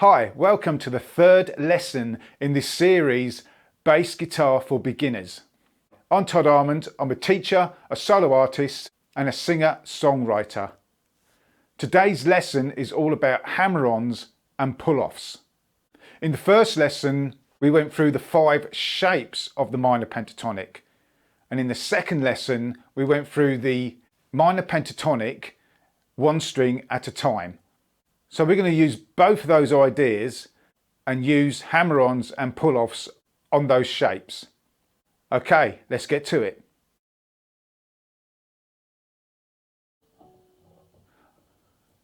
Hi, welcome to the third lesson in this series, Bass Guitar for Beginners. I'm Todd Armand. I'm a teacher, a solo artist and a singer-songwriter. Today's lesson is all about hammer-ons and pull-offs. In the first lesson, we went through the 5 shapes of the minor pentatonic. And in the second lesson, we went through the minor pentatonic, one string at a time. So we're going to use both of those ideas and use hammer-ons and pull-offs on those shapes. Okay, let's get to it.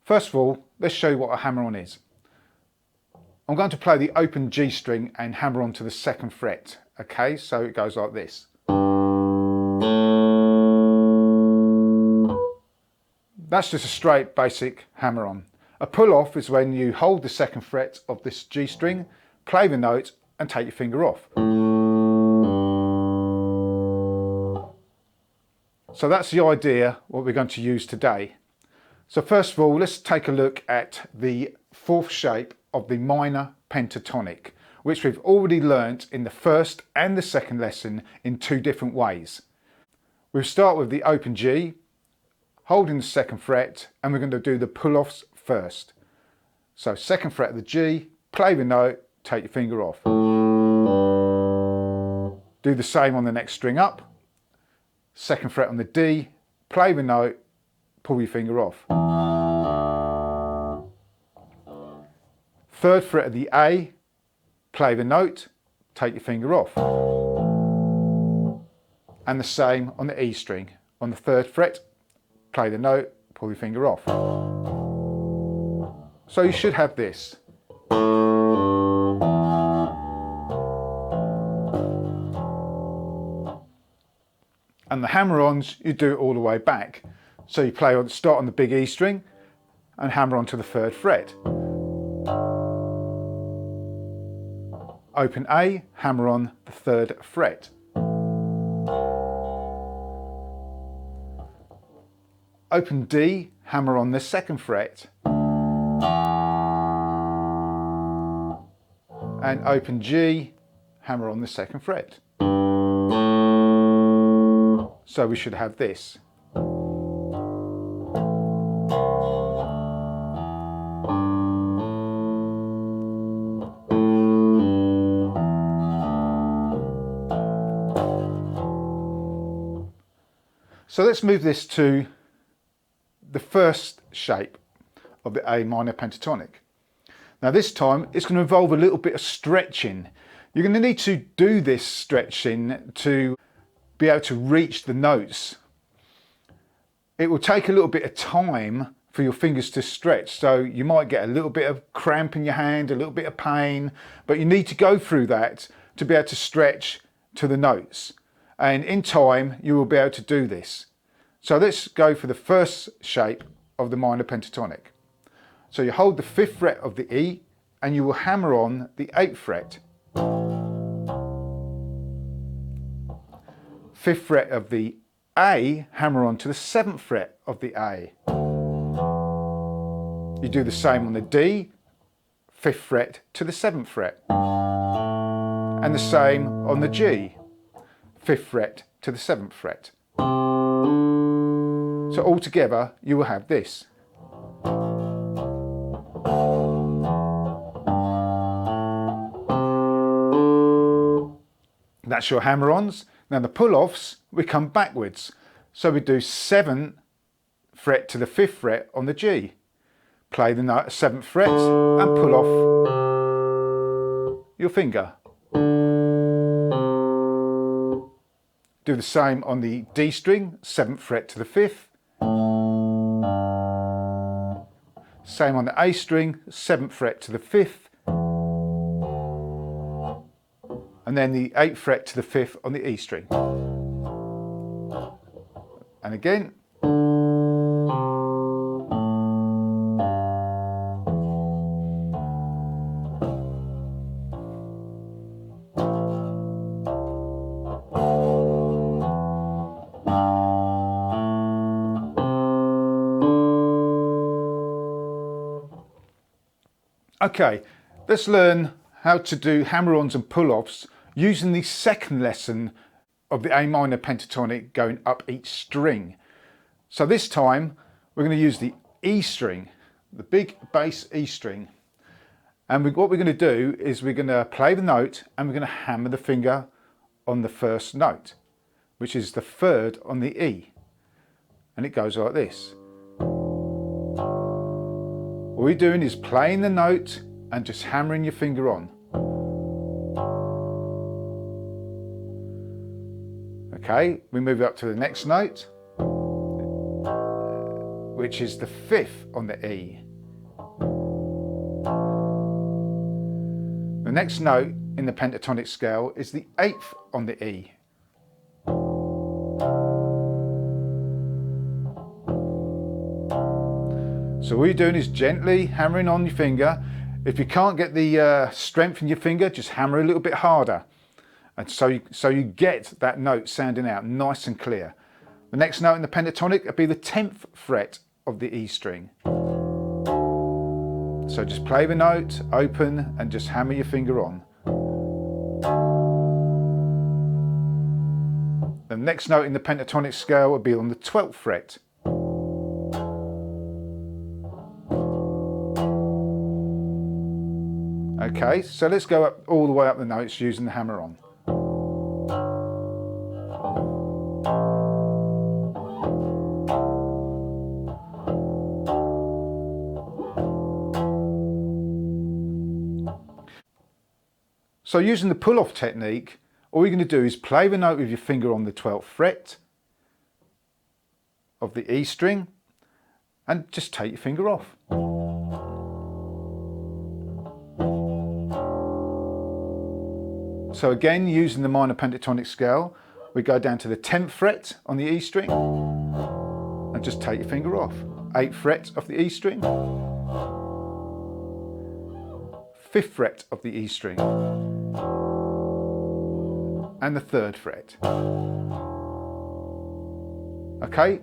First of all, let's show you what a hammer-on is. I'm going to play the open G string and hammer on to the 2nd fret. Okay, so it goes like this. That's just a straight basic hammer-on. A pull-off is when you hold the 2nd fret of this G string, play the note and take your finger off. So that's the idea what we're going to use today. So first of all, let's take a look at the 4th shape of the minor pentatonic, which we've already learnt in the 1st and the 2nd lesson in 2 different ways. We'll start with the open G, holding the 2nd fret, and we're going to do the pull-offs first. So 2nd fret of the G, play the note, take your finger off. Do the same on the next string up. 2nd fret on the D, play the note, pull your finger off. 3rd fret of the A, play the note, take your finger off. And the same on the E string. On the 3rd fret, play the note, pull your finger off. So you should have this. And the hammer-ons, you do it all the way back. So you start on the big E string and hammer on to the 3rd fret. Open A, hammer on the 3rd fret. Open D, hammer on the 2nd fret. And open G, hammer on the 2nd fret. So we should have this. So let's move this to the 1st shape of the A minor pentatonic. Now this time it's going to involve a little bit of stretching. You're going to need to do this stretching to be able to reach the notes. It will take a little bit of time for your fingers to stretch, so you might get a little bit of cramp in your hand, a little bit of pain, but you need to go through that to be able to stretch to the notes. And in time you will be able to do this. So let's go for the 1st shape of the minor pentatonic. So you hold the 5th fret of the E and you will hammer on the 8th fret. 5th fret of the A, hammer on to the 7th fret of the A. You do the same on the D, 5th fret to the 7th fret. And the same on the G, 5th fret to the 7th fret. So altogether you will have this. That's your hammer-ons. Now the pull-offs, we come backwards. So we do 7th fret to the 5th fret on the G. Play the note 7th fret and pull off your finger. Do the same on the D string, 7th fret to the 5th. Same on the A string, 7th fret to the 5th. And then the 8th fret to the 5th on the E string. And again. Okay, Let's learn how to do hammer-ons and pull-offs using the second lesson of the A minor pentatonic going up each string. So this time we're going to use the E string, the big bass E string. And what we're going to do is we're going to play the note and we're going to hammer the finger on the first note, which is the third on the E. And it goes like this. All you're doing is playing the note and just hammering your finger on. Okay, we move up to the next note, which is the fifth on the E. The next note in the pentatonic scale is the eighth on the E. So all you're doing is gently hammering on your finger. If you can't get the strength in your finger, just hammer a little bit harder. And so you get that note sounding out nice and clear. The next note in the pentatonic will be the 10th fret of the E string. So just play the note, open, and just hammer your finger on. The next note in the pentatonic scale will be on the 12th fret. Okay, so let's go up all the way up the notes using the hammer-on. So using the pull-off technique, all you're going to do is play the note with your finger on the 12th fret of the E string and just take your finger off. So again, using the minor pentatonic scale, we go down to the 10th fret on the E string and just take your finger off. 8th fret of the E string, 5th fret of the E string, and the 3rd fret. Okay,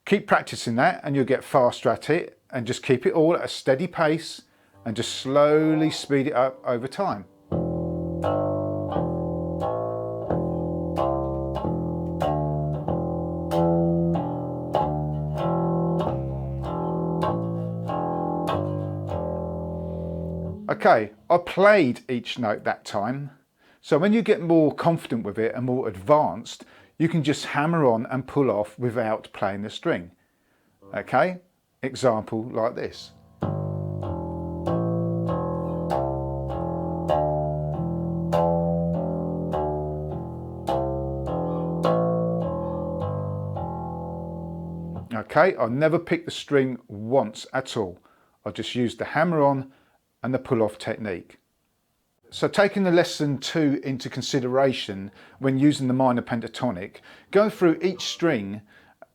keep practicing that and you'll get faster at it, and just keep it all at a steady pace and just slowly speed it up over time. Okay, I played each note that time, so when you get more confident with it and more advanced, you can just hammer on and pull off without playing the string. Okay, example like this. Okay, I'll never pick the string once at all. I'll just use the hammer-on and the pull-off technique. So taking the lesson 2 into consideration when using the minor pentatonic, go through each string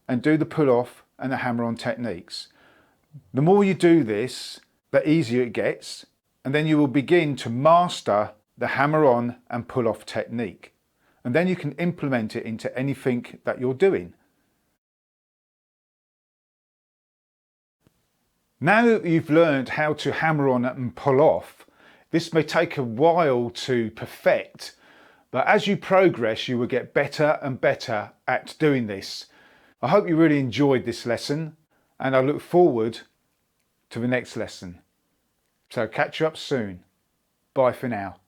and do the pull-off and the hammer-on techniques. The more you do this, the easier it gets, and then you will begin to master the hammer-on and pull-off technique. And then you can implement it into anything that you're doing. Now that you've learned how to hammer on and pull off, this may take a while to perfect, but as you progress you will get better and better at doing this. I hope you really enjoyed this lesson and I look forward to the next lesson. So catch you up soon. Bye for now.